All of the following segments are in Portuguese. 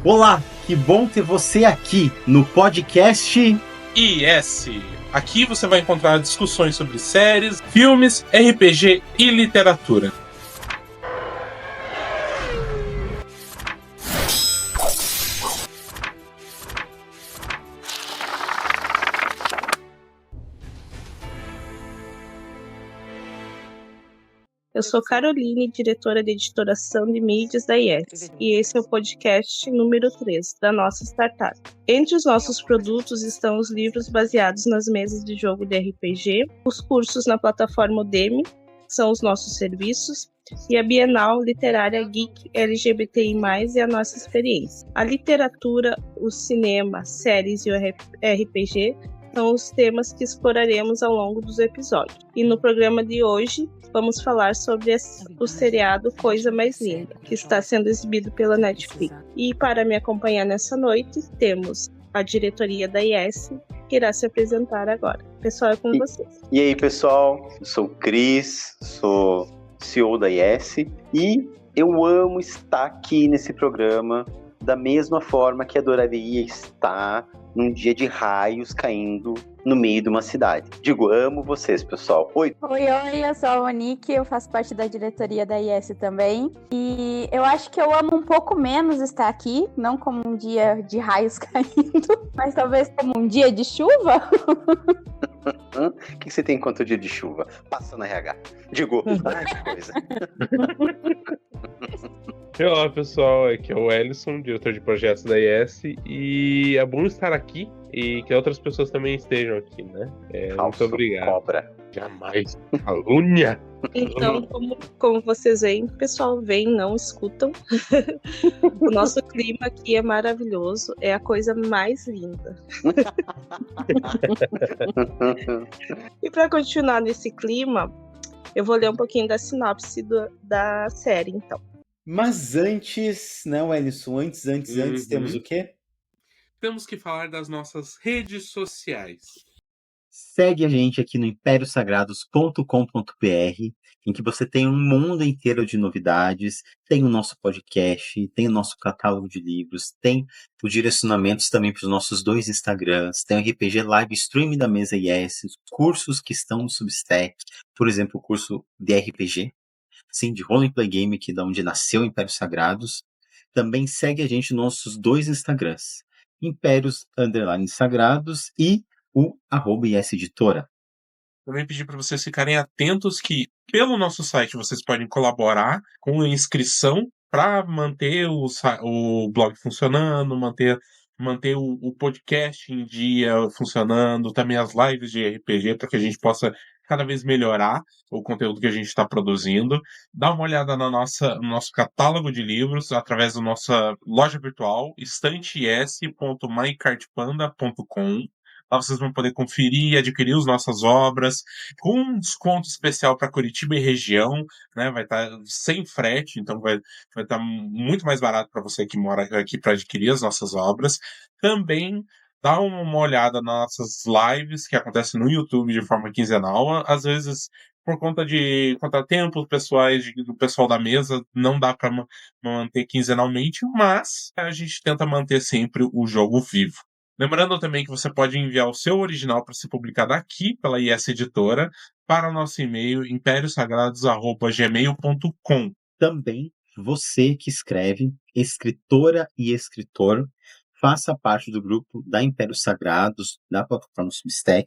Olá, que bom ter você aqui no podcast IS. Aqui você vai encontrar discussões sobre séries, filmes, RPG e literatura. Eu sou Caroline, diretora de editoração de mídias da IES, e esse é o podcast número 3 da nossa startup. Entre os nossos produtos estão os livros baseados nas mesas de jogo de RPG, os cursos na plataforma Udemy, que são os nossos serviços, e a Bienal Literária Geek LGBTI+, é a nossa experiência. A literatura, o cinema, séries e o RPG são os temas que exploraremos ao longo dos episódios. E no programa de hoje, vamos falar sobre o seriado Coisa Mais Linda, que está sendo exibido pela Netflix. E para me acompanhar nessa noite, temos a diretoria da IES, que irá se apresentar agora. Pessoal, é com vocês. E aí, pessoal? Eu sou o Cris, sou CEO da IES e eu amo estar aqui nesse programa da mesma forma que adoraria estar num dia de raios caindo no meio de uma cidade. Digo, amo vocês, pessoal. Oi, eu sou a Monique, eu faço parte da diretoria da IES também. E eu acho que eu amo um pouco menos estar aqui, não como um dia de raios caindo, mas talvez como um dia de chuva. O que você tem contra o dia de chuva? Passa na RH. Digo, que coisa. Olá pessoal, aqui é o Ellison, diretor de projetos da IES, e é bom estar aqui e que outras pessoas também estejam aqui, né? Muito obrigado. Cobra. Jamais. Calúnia. Então, como vocês veem, o pessoal vem, não escutam. O nosso clima aqui é maravilhoso, é a coisa mais linda. E para continuar nesse clima, eu vou ler um pouquinho da sinopse da série, então. Mas antes, não, Ellison, antes, temos o quê? Temos que falar das nossas redes sociais. Segue a gente aqui no impériosagrados.com.br, em que você tem um mundo inteiro de novidades, tem o nosso podcast, tem o nosso catálogo de livros, tem os direcionamentos também para os nossos 2 Instagrams, tem o RPG Live Stream da Mesa IS, os cursos que estão no Substack, por exemplo, o curso de RPG, sim, de Role Play Game, que é da onde nasceu o Impérios Sagrados. Também segue a gente nos nossos 2 Instagrams, Impérios_Sagrados e o @IS Editora. Também pedir para vocês ficarem atentos que, pelo nosso site, vocês podem colaborar com a inscrição para manter o blog funcionando, manter o podcast em dia funcionando, também as lives de RPG, para que a gente possa cada vez melhorar o conteúdo que a gente está produzindo. Dá uma olhada no nosso catálogo de livros através da nossa loja virtual, estantes.mycartpanda.com. Lá vocês vão poder conferir e adquirir as nossas obras, com um desconto especial para Curitiba e região, né? Vai estar sem frete, então vai estar muito mais barato para você que mora aqui para adquirir as nossas obras. Também dá uma olhada nas nossas lives que acontecem no YouTube de forma quinzenal. Às vezes, por conta de contratempos pessoais do pessoal da mesa, não dá para manter quinzenalmente, mas a gente tenta manter sempre o jogo vivo. Lembrando também que você pode enviar o seu original para ser publicado aqui pela IES Editora para o nosso e-mail impériosagrados@gmail.com. Também você que escreve, escritora e escritor, faça parte do grupo da Impérios Sagrados, da plataforma Substack,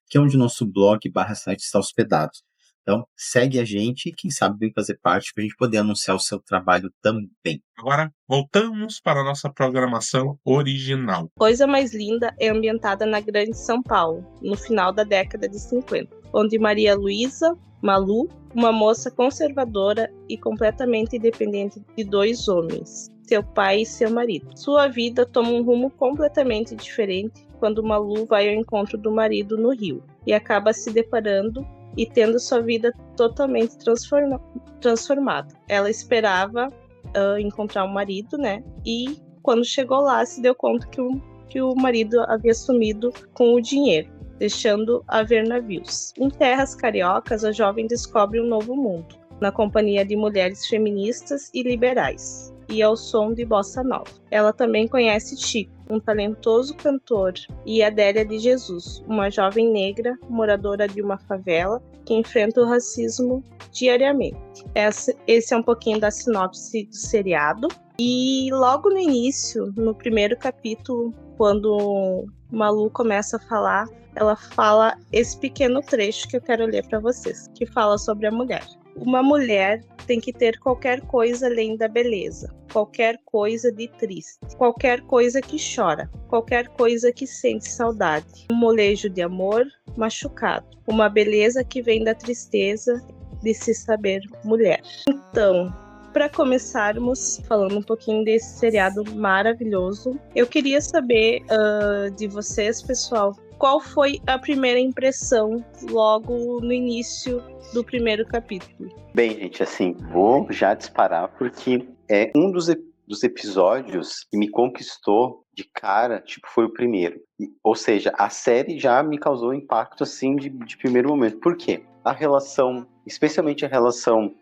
que é onde o nosso blog/site está hospedado. Então, segue a gente e quem sabe vem fazer parte para a gente poder anunciar o seu trabalho também. Agora, voltamos para a nossa programação original. Coisa Mais Linda é ambientada na Grande São Paulo, no final da década de 50, onde Maria Luísa, Malu, uma moça conservadora e completamente independente de 2 homens, seu pai e seu marido. Sua vida toma um rumo completamente diferente quando Malu vai ao encontro do marido no Rio e acaba se deparando e tendo sua vida totalmente transformada. Ela esperava encontrar um marido, né? E quando chegou lá, se deu conta que o marido havia sumido com o dinheiro, deixando a ver navios. Em terras cariocas, a jovem descobre um novo mundo, na companhia de mulheres feministas e liberais. e ao som de bossa nova. Ela também conhece Chico, um talentoso cantor, e Adélia de Jesus, uma jovem negra moradora de uma favela que enfrenta o racismo diariamente. Esse é um pouquinho da sinopse do seriado. E logo no início, no primeiro capítulo, quando Malu começa a falar, ela fala esse pequeno trecho que eu quero ler para vocês, que fala sobre a mulher. Uma mulher tem que ter qualquer coisa além da beleza, qualquer coisa de triste, qualquer coisa que chora, qualquer coisa que sente saudade, um molejo de amor machucado, uma beleza que vem da tristeza de se saber mulher. Então, para começarmos falando um pouquinho desse seriado maravilhoso, eu queria saber de vocês, pessoal, qual foi a primeira impressão logo no início do primeiro capítulo? Bem, gente, assim, vou já disparar porque é um dos episódios que me conquistou de cara, tipo, foi o primeiro. Ou seja, a série já me causou impacto, assim, de primeiro momento. Por quê? A relação, especialmente a relação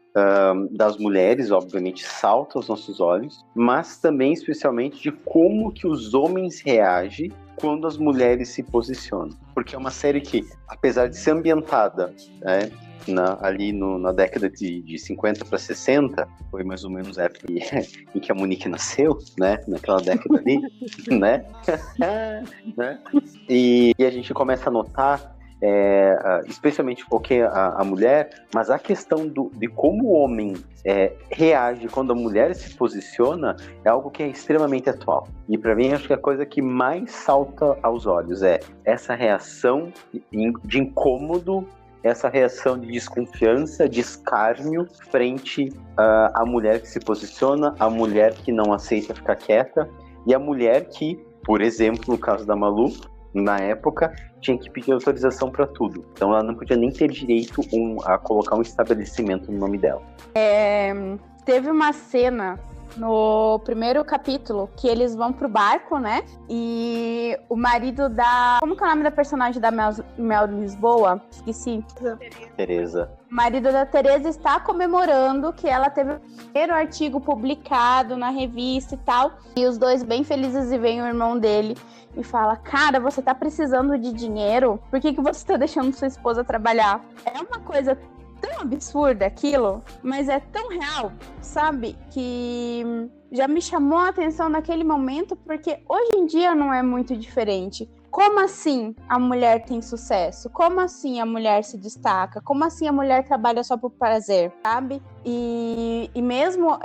das mulheres, obviamente, salta aos nossos olhos, mas também, especialmente, de como que os homens reagem quando as mulheres se posicionam. Porque é uma série que, apesar de ser ambientada ali na década de 50 para 60, foi mais ou menos a época em que a Monique nasceu, né? Naquela década ali, né? E a gente começa a notar especialmente porque a mulher, mas a questão de como o homem reage quando a mulher se posiciona é algo que é extremamente atual. E para mim, acho que a coisa que mais salta aos olhos é essa reação de incômodo, essa reação de desconfiança, de escárnio frente à mulher que se posiciona, a mulher que não aceita ficar quieta e a mulher que, por exemplo, no caso da Malu, na época, tinha que pedir autorização para tudo. Então ela não podia nem ter direito a colocar um estabelecimento no nome dela. Teve uma cena no primeiro capítulo que eles vão pro barco, né? E o marido da... Como que é o nome da personagem da Mel Lisboa? Esqueci. Teresa. O marido da Teresa está comemorando que ela teve o primeiro artigo publicado na revista e tal. E os dois bem felizes, e vem o irmão dele e fala: cara, você tá precisando de dinheiro? Por que você tá deixando sua esposa trabalhar? É uma coisa tão absurda aquilo, mas é tão real, sabe? Que já me chamou a atenção naquele momento, porque hoje em dia não é muito diferente. Como assim a mulher tem sucesso? Como assim a mulher se destaca? Como assim a mulher trabalha só por prazer, sabe? E mesmo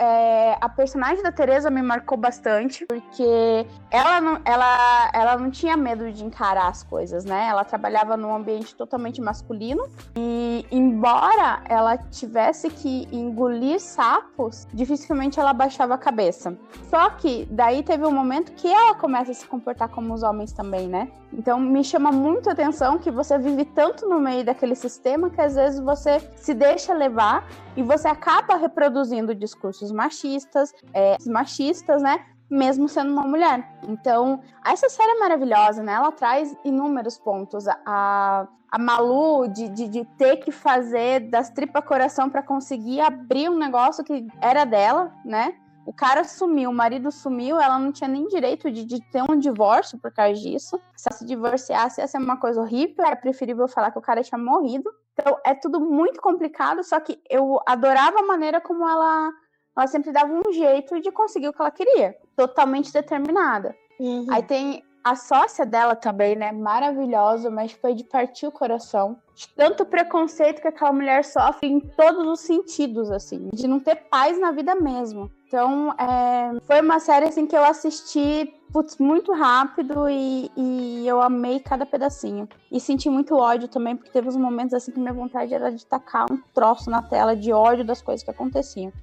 a personagem da Teresa me marcou bastante, porque ela não tinha medo de encarar as coisas, né? Ela trabalhava num ambiente totalmente masculino e, embora ela tivesse que engolir sapos, dificilmente ela baixava a cabeça. Só que daí teve um momento que ela começa a se comportar como os homens também, né? Então me chama muito a atenção que você vive tanto no meio daquele sistema que às vezes você se deixa levar e você acaba reproduzindo discursos machistas, né? Mesmo sendo uma mulher. Então, essa série é maravilhosa, né? Ela traz inúmeros pontos. A Malu de ter que fazer das tripas coração para conseguir abrir um negócio que era dela, né? O cara sumiu, o marido sumiu, ela não tinha nem direito de ter um divórcio por causa disso. Se ela se divorciasse, ia ser uma coisa horrível. Era preferível falar que o cara tinha morrido. Então, é tudo muito complicado, só que eu adorava a maneira como ela sempre dava um jeito de conseguir o que ela queria. Totalmente determinada. Uhum. Aí tem a sócia dela também, né? Maravilhosa, mas foi de partir o coração. De tanto preconceito que aquela mulher sofre em todos os sentidos, assim. De não ter paz na vida mesmo. Então, foi uma série, assim, que eu assisti muito rápido e eu amei cada pedacinho. E senti muito ódio também, porque teve uns momentos, assim, que minha vontade era de tacar um troço na tela de ódio das coisas que aconteciam.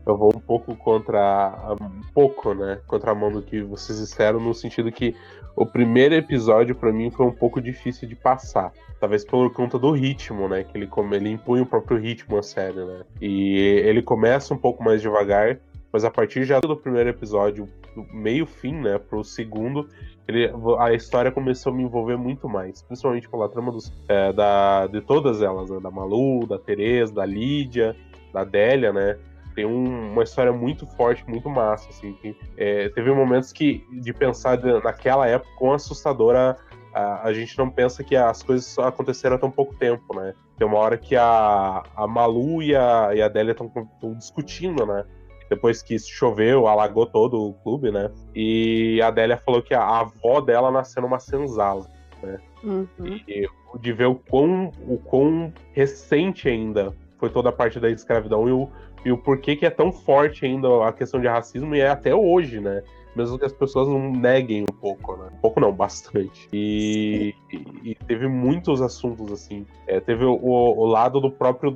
Eu vou um pouco contra a mão do que vocês disseram, no sentido que o primeiro episódio pra mim foi um pouco difícil de passar, talvez por conta do ritmo, né, que ele impõe o próprio ritmo à série, né, e ele começa um pouco mais devagar, mas a partir já do primeiro episódio, do meio fim, né, pro segundo, a história começou a me envolver muito mais, principalmente pela trama de todas elas, né, da Malu, da Teresa, da Lídia, da Adélia, né? Tem uma história muito forte, muito massa, assim. Que, teve momentos de pensar naquela época quão assustadora a gente não pensa que as coisas aconteceram há tão pouco tempo, né? Tem uma hora que a Malu e a Adélia estão discutindo, né? Depois que choveu, alagou todo o clube, né? E a Adélia falou que a avó dela nasceu numa senzala, né? Uhum. E de ver o quão recente ainda foi toda a parte da escravidão e o porquê que é tão forte ainda a questão de racismo, e é até hoje, né? Mesmo que as pessoas não neguem um pouco, né? Um pouco não, bastante. E teve muitos assuntos, assim. Teve o lado do próprio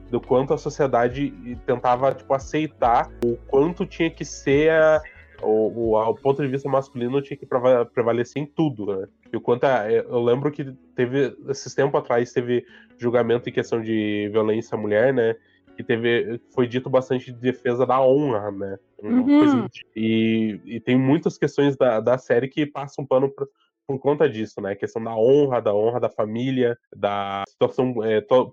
do quanto a sociedade tentava, tipo, aceitar o quanto tinha que ser o ponto de vista masculino tinha que prevalecer em tudo, né? E o quanto eu lembro que esses tempos atrás, teve julgamento em questão de violência à mulher, né? Que foi dito bastante de defesa da honra, né? E tem muitas questões da série que passam pano por conta disso, né? A questão da honra da família, da situação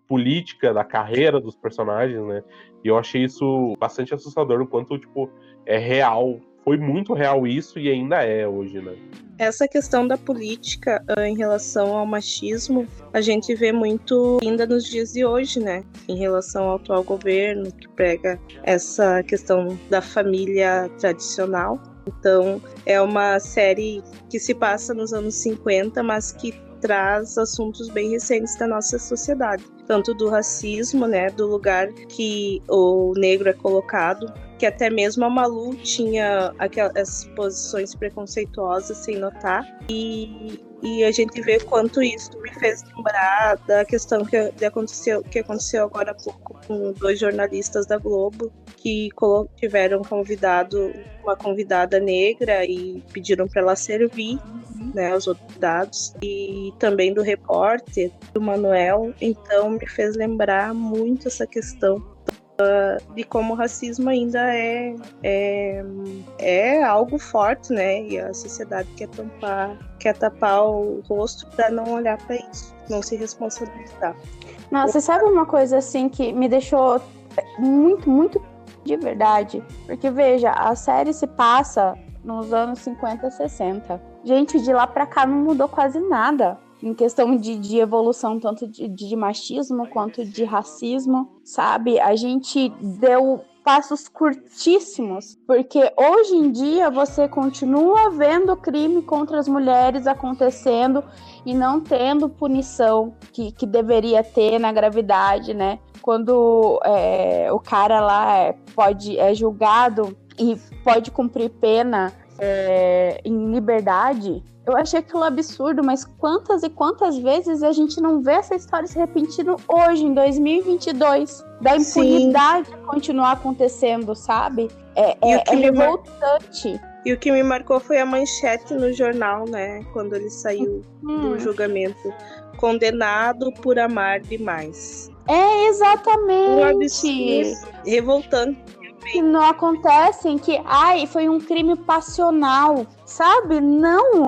política, da carreira dos personagens, né? E eu achei isso bastante assustador, o quanto, tipo, é real. Foi muito real isso e ainda é hoje, né? Essa questão da política em relação ao machismo, a gente vê muito ainda nos dias de hoje, né? Em relação ao atual governo, que prega essa questão da família tradicional. Então, é uma série que se passa nos anos 50, mas que traz assuntos bem recentes da nossa sociedade. Tanto do racismo, né? Do lugar que o negro é colocado, que até mesmo a Malu tinha aquelas posições preconceituosas sem notar, e a gente vê quanto isso me fez lembrar da questão que aconteceu agora há pouco com 2 jornalistas da Globo que tiveram uma convidada negra e pediram para ela servir, né, os outros dados, e também do repórter, do Manuel. Então me fez lembrar muito essa questão de como o racismo ainda é algo forte, né? E a sociedade quer tapar o rosto para não olhar para isso, não se responsabilizar. Nossa, sabe uma coisa assim que me deixou muito, muito de verdade? Porque, veja, a série se passa nos anos 50, 60. Gente, de lá pra cá não mudou quase nada. Em questão de evolução, tanto de machismo quanto de racismo, sabe? A gente deu passos curtíssimos, porque hoje em dia você continua vendo crime contra as mulheres acontecendo e não tendo punição que deveria ter na gravidade, né? Quando o cara lá é julgado e pode cumprir pena em liberdade. Eu achei aquilo absurdo, mas quantas e quantas vezes a gente não vê essa história se repetindo hoje, em 2022, da impunidade continuar acontecendo, sabe? É revoltante. E o que me marcou foi a manchete no jornal, né? Quando ele saiu do julgamento. Condenado por amar demais. exatamente. Um absurdo, revoltante. Que não acontecem, que foi um crime passional, sabe? Não,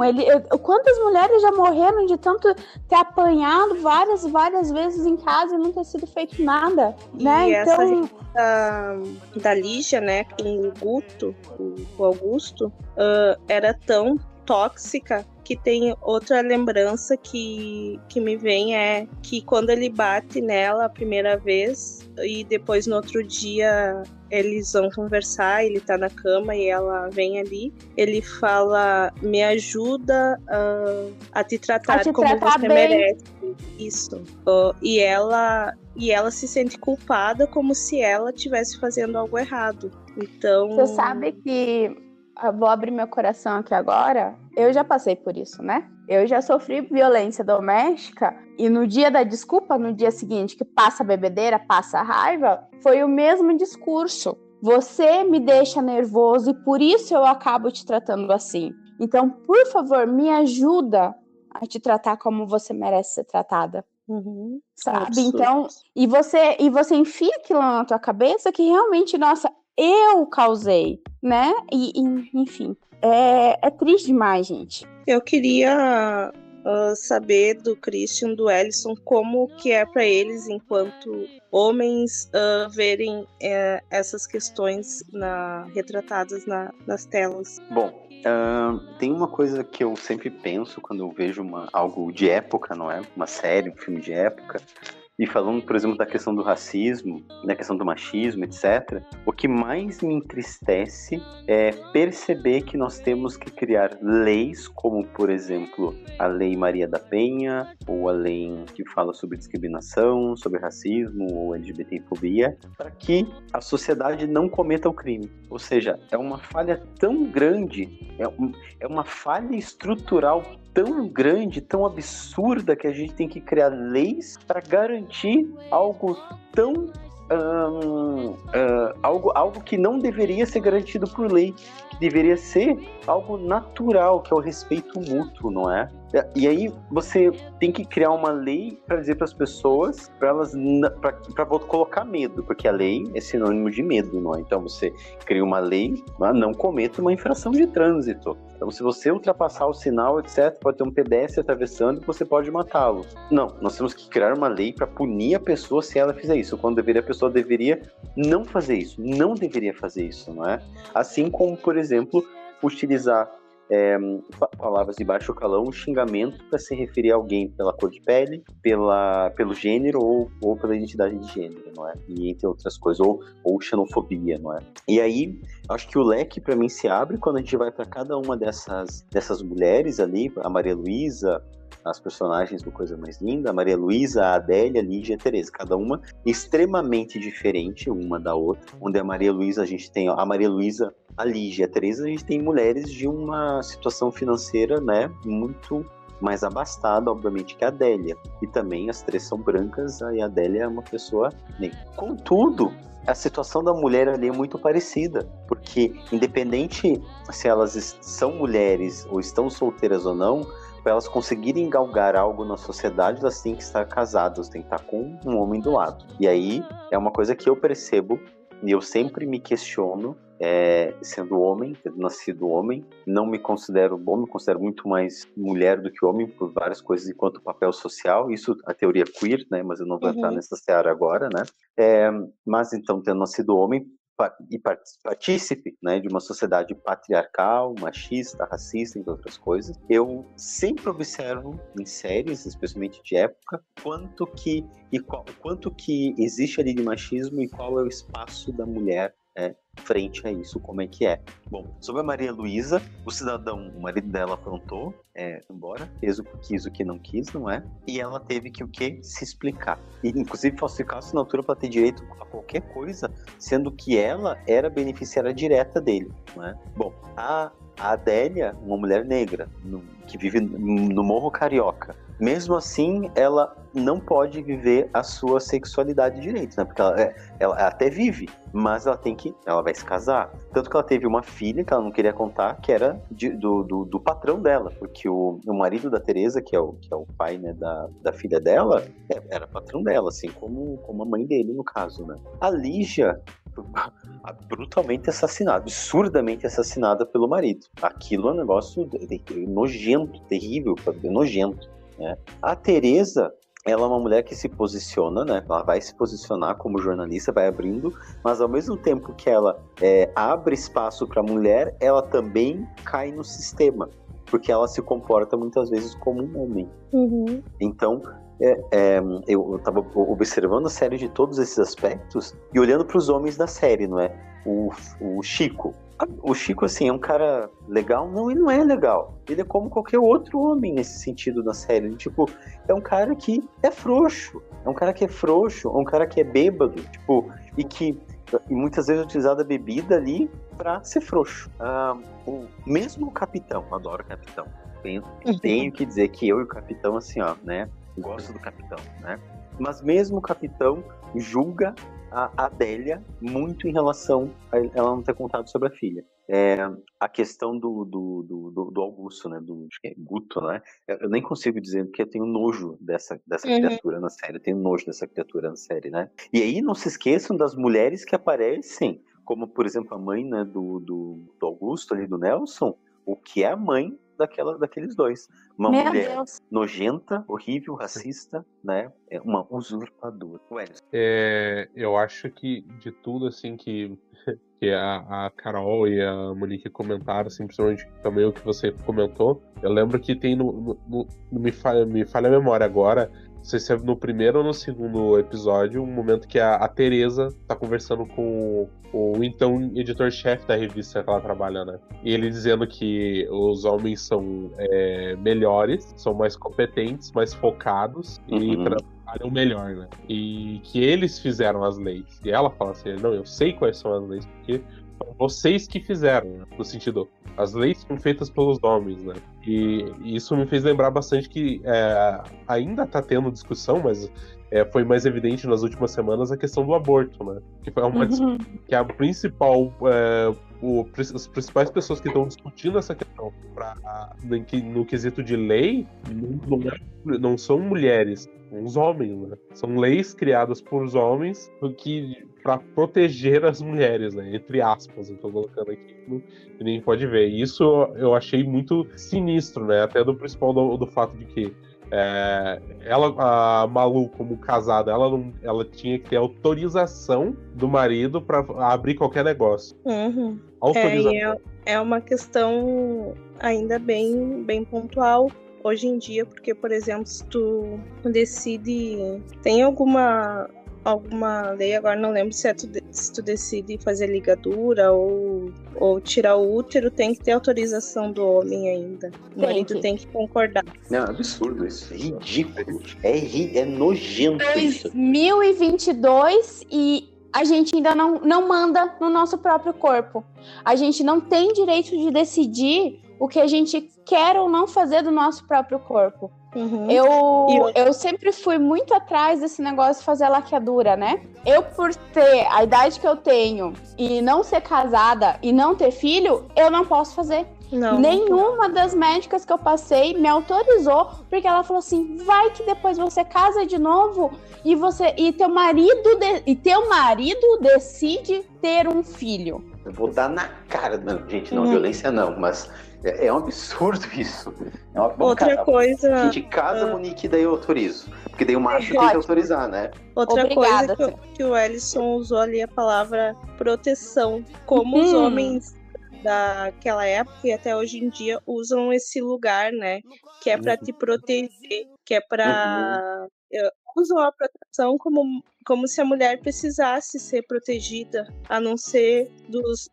quantas mulheres já morreram de tanto ter apanhado várias vezes em casa e não ter sido feito nada, né? E então essa da Lígia, né, com o Guto, o Augusto, era tão tóxica que tem outra lembrança que me vem que quando ele bate nela a primeira vez e depois no outro dia eles vão conversar, ele tá na cama e ela vem ali, ele fala, me ajuda a te tratar como você merece. Isso. E ela se sente culpada como se ela estivesse fazendo algo errado. Então... Você sabe que eu vou abrir meu coração aqui agora. Eu já passei por isso, né? Eu já sofri violência doméstica e no dia da desculpa, no dia seguinte, que passa a bebedeira, passa a raiva, foi o mesmo discurso. Você me deixa nervoso e por isso eu acabo te tratando assim. Então, por favor, me ajuda a te tratar como você merece ser tratada. Sabe? Então, e você enfia aquilo na tua cabeça que realmente, nossa, eu causei, né? E enfim, é triste demais, gente. Eu queria saber do Christian, do Ellison, como que é para eles, enquanto homens, verem essas questões retratadas nas telas. Bom, tem uma coisa que eu sempre penso quando eu vejo algo de época, não é? Uma série, um filme de época. E falando, por exemplo, da questão do racismo, da questão do machismo, etc., o que mais me entristece é perceber que nós temos que criar leis, como, por exemplo, a Lei Maria da Penha, ou a lei que fala sobre discriminação, sobre racismo ou LGBTfobia, para que a sociedade não cometa o crime. Ou seja, é uma falha tão grande, é uma falha estrutural tão grande, tão absurda, que a gente tem que criar leis para garantir algo tão algo que não deveria ser garantido por lei, que deveria ser algo natural, que é o respeito mútuo, não é? E aí você tem que criar uma lei para dizer para as pessoas, para colocar medo, porque a lei é sinônimo de medo, não é? Então você cria uma lei, não cometa uma infração de trânsito. Então, se você ultrapassar o sinal, etc., pode ter um pedestre atravessando e você pode matá-lo. Não, nós temos que criar uma lei para punir a pessoa se ela fizer isso, quando a pessoa deveria não fazer isso, não deveria fazer isso, não é? Assim como, por exemplo, utilizar palavras de baixo calão, xingamento para se referir a alguém pela cor de pele, pelo gênero ou pela identidade de gênero, não é? E entre outras coisas, ou xenofobia, não é? E aí, acho que o leque para mim se abre quando a gente vai para cada uma dessas mulheres ali, a Maria Luísa, as personagens do Coisa Mais Linda, a Maria Luísa, a Adélia, a Lígia e a Teresa, cada uma extremamente diferente uma da outra, onde a Maria Luísa, a gente tem a Maria Luísa, a Lígia e a Teresa, a gente tem mulheres de uma situação financeira, né, muito mais abastada, obviamente, que a Adélia, e também as três são brancas, e a Adélia é uma pessoa negra. Contudo, a situação da mulher ali é muito parecida, porque independente se elas são mulheres ou estão solteiras ou não, para elas conseguirem galgar algo na sociedade, elas têm que estar casadas, têm que estar com um homem do lado. E aí é uma coisa que eu percebo e eu sempre me questiono, sendo homem, tendo nascido homem, não me considero bom, me considero muito mais mulher do que homem por várias coisas enquanto papel social, isso a teoria queer, né, mas eu não vou entrar nessa seara agora, né, mas então, tendo nascido homem e partícipe, né, de uma sociedade patriarcal, machista, racista, entre outras coisas, eu sempre observo em séries, especialmente de época, quanto que existe ali de machismo e qual é o espaço da mulher frente a isso, como é que é. Bom, sobre a Maria Luísa, o cidadão, o marido dela aprontou, embora, fez o que quis, o que não quis, não é? E ela teve que o quê? Se explicar. E, inclusive, falsificar a assinatura para ter direito a qualquer coisa, sendo que ela era beneficiária direta dele, não é? Bom, a Adélia, uma mulher negra, que vive no Morro Carioca, mesmo assim, ela não pode viver a sua sexualidade direito, né? Porque ela até vive, mas ela vai se casar. Tanto que ela teve uma filha que ela não queria contar, que era do patrão dela, porque o marido da Teresa, que é o pai, né, da filha dela, era patrão dela, assim como a mãe dele, no caso, né? A Lígia, brutalmente assassinada, absurdamente assassinada pelo marido. Aquilo é um negócio nojento, terrível, nojento, né? A Teresa, ela é uma mulher que se posiciona, né? Ela vai se posicionar como jornalista, vai abrindo, mas ao mesmo tempo que ela abre espaço para a mulher, ela também cai no sistema, porque ela se comporta muitas vezes como um homem. Uhum. Então, eu estava observando a série de todos esses aspectos e olhando para os homens da série, não é? O Chico. O Chico, assim, é um cara legal? Não, ele não é legal. Ele é como qualquer outro homem nesse sentido na série. Ele, tipo, é um cara que é frouxo. É um cara que é frouxo, é um cara que é bêbado, tipo, e muitas vezes é utilizada a bebida ali pra ser frouxo. Mesmo o Capitão, adoro o Capitão. Tenho que dizer que eu e o Capitão, assim, ó, né? Gosto do Capitão, né? Mas mesmo o Capitão julga a Adélia muito em relação a ela não ter contado sobre a filha. A questão do Augusto, né? Acho que é Guto, né? Eu nem consigo dizer porque eu tenho nojo dessa criatura na série. Eu tenho nojo dessa criatura na série, né? E aí não se esqueçam das mulheres que aparecem, como por exemplo a mãe, né, do Augusto ali, do Nelson, o que é a mãe daqueles dois. Uma Meu mulher Deus. nojenta, horrível, racista, né? É uma usurpadora. Eu acho que de tudo assim que a Carol e a Monique comentaram, assim, principalmente também o que você comentou, eu lembro que tem me falha a memória agora, não sei se é no primeiro ou no segundo episódio, um momento que a Teresa tá conversando com o então editor-chefe da revista que ela trabalha, né? E ele dizendo que os homens são melhores, são mais competentes, mais focados e trabalham melhor, né? E que eles fizeram as leis. E ela fala assim, não, eu sei quais são as leis, porque foram vocês que fizeram, né? No sentido, as leis são feitas pelos homens, né? E isso me fez lembrar bastante que ainda tá tendo discussão, mas foi mais evidente nas últimas semanas a questão do aborto, né? Que foi uma que a principal as principais pessoas que estão discutindo essa questão no quesito de lei não são mulheres, são os homens, né? São leis criadas por homens para proteger as mulheres, né? Entre aspas, eu tô colocando aqui, que nem pode ver. Isso eu achei muito sinistro, né? Até do principal do fato de que a Malu, como casada, ela tinha que ter autorização do marido para abrir qualquer negócio. Autorização. É uma questão ainda bem pontual hoje em dia, porque, por exemplo, se tu decide... Tem alguma lei, agora não lembro se tu decide fazer ligadura ou tirar o útero, tem que ter autorização do homem ainda. O marido tem que concordar. Não, é absurdo isso. É ridículo. É nojento isso. 2022 e a gente ainda não manda no nosso próprio corpo. A gente não tem direito de decidir o que a gente quer ou não fazer do nosso próprio corpo. Eu sempre fui muito atrás desse negócio de fazer laqueadura, né? Eu, por ter a idade que eu tenho e não ser casada e não ter filho, eu não posso fazer. Não. Nenhuma das médicas que eu passei me autorizou, porque ela falou assim, vai que depois você casa de novo e teu marido decide ter um filho. Eu vou dar na cara. Não, gente, não, violência não, mas é um absurdo isso. Outra coisa... A gente casa, Monique, daí eu autorizo. Porque daí o macho tem que autorizar, né? Outra coisa que o Ellison usou ali a palavra proteção. Como os homens daquela época e até hoje em dia usam esse lugar, né? Que é para te proteger, que é para... Usam a proteção como se a mulher precisasse ser protegida, a não ser dos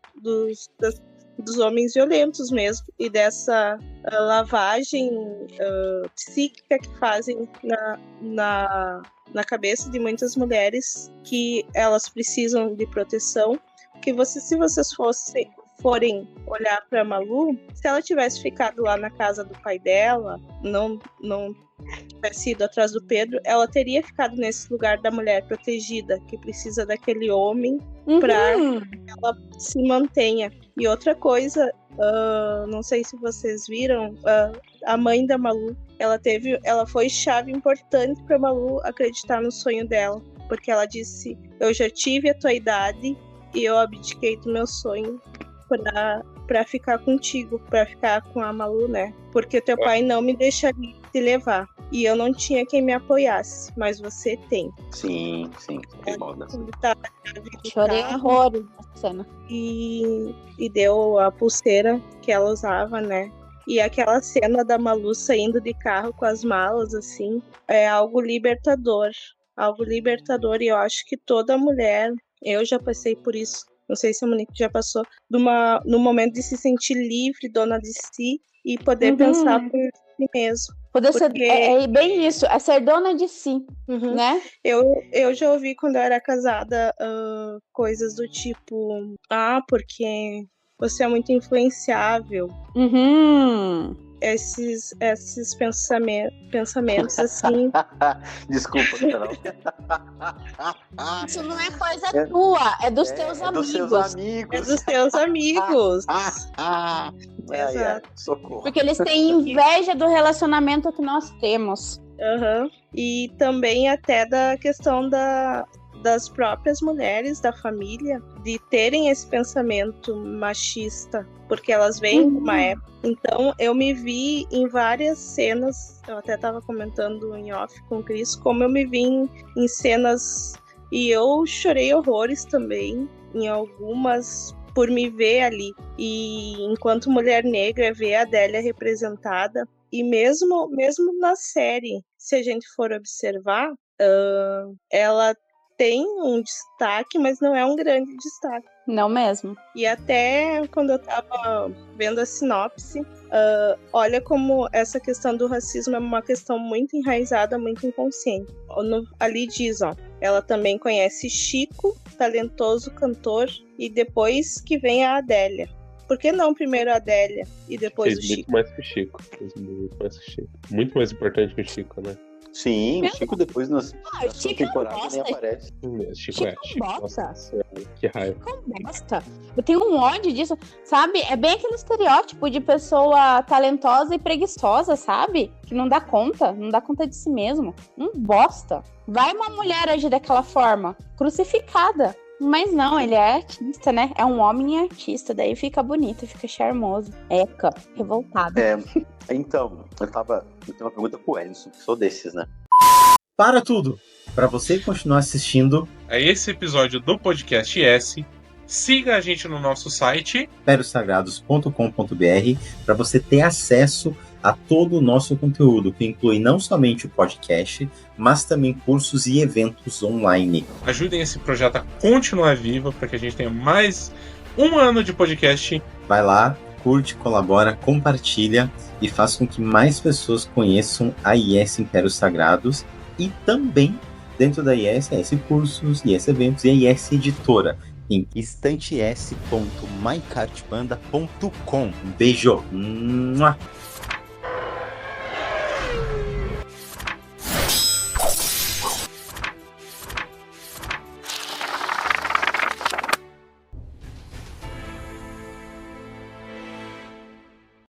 homens violentos mesmo, e dessa lavagem psíquica que fazem na cabeça de muitas mulheres, que elas precisam de proteção, que se vocês forem olhar para Malu, se ela tivesse ficado lá na casa do pai dela, não tivesse ido atrás do Pedro, ela teria ficado nesse lugar da mulher protegida, que precisa daquele homem para que ela se mantenha. E outra coisa, não sei se vocês viram, a mãe da Malu, ela foi chave importante para Malu acreditar no sonho dela, porque ela disse, eu já tive a tua idade e eu abdiquei do meu sonho para ficar contigo, para ficar com a Malu, né? Porque teu pai não me deixaria te levar. E eu não tinha quem me apoiasse, mas você tem. Sim. Chorei horrores nessa cena. E deu a pulseira que ela usava, né? E aquela cena da Malu saindo de carro com as malas, assim, é algo libertador. Algo libertador, e eu acho que toda mulher, eu já passei por isso, não sei se a Monique já passou, no momento de se sentir livre, dona de si, e poder pensar por si mesmo. Poder ser, é bem isso, é ser dona de si, né? Eu já ouvi quando eu era casada coisas do tipo, porque você é muito influenciável. Esses pensamentos assim. Desculpa, Carol. Isso não é coisa tua, é dos teus amigos. É dos teus amigos. Exato. Socorro. Porque eles têm inveja do relacionamento que nós temos. E também até da questão das próprias mulheres da família, de terem esse pensamento machista, porque elas vêm de uma época. Então, eu me vi em várias cenas, eu até estava comentando em off com o Cris, como eu me vi em cenas, e eu chorei horrores também, em algumas, por me ver ali. E enquanto mulher negra, ver a Adélia representada, e mesmo na série, se a gente for observar, ela tem um destaque, mas não é um grande destaque. Não mesmo. E até quando eu tava vendo a sinopse, olha como essa questão do racismo é uma questão muito enraizada, muito inconsciente. Ali diz, ela também conhece Chico, talentoso cantor, e depois que vem a Adélia. Por que não primeiro a Adélia e depois o Chico? Muito mais que o Chico. Muito mais importante que o Chico, né? Sim, o Chico depois na Chico temporada nem aparece. Chico bosta. Nossa, que raiva. Chico bosta. Eu tenho um ódio disso, sabe? É bem aquele estereótipo de pessoa talentosa e preguiçosa, sabe? Que não dá conta de si mesmo. Bosta. Vai uma mulher agir daquela forma, crucificada. Mas não, ele é artista, né? É um homem artista, daí fica bonito, fica charmoso. Eca, revoltado. Então, eu tenho uma pergunta pro Enzo, sou desses, né? Para tudo! Para você continuar assistindo a esse episódio do Podcast S, siga a gente no nosso site imperiosagrados.com.br para você ter acesso a todo o nosso conteúdo, que inclui não somente o podcast, mas também cursos e eventos online. Ajudem esse projeto a continuar vivo, para que a gente tenha mais um ano de podcast. Vai lá, curte, colabora, compartilha e faça com que mais pessoas conheçam a IS Impérios Sagrados e também, dentro da IS Cursos, IS Eventos e a IS Editora, em estantes.mycartbanda.com. Um beijo!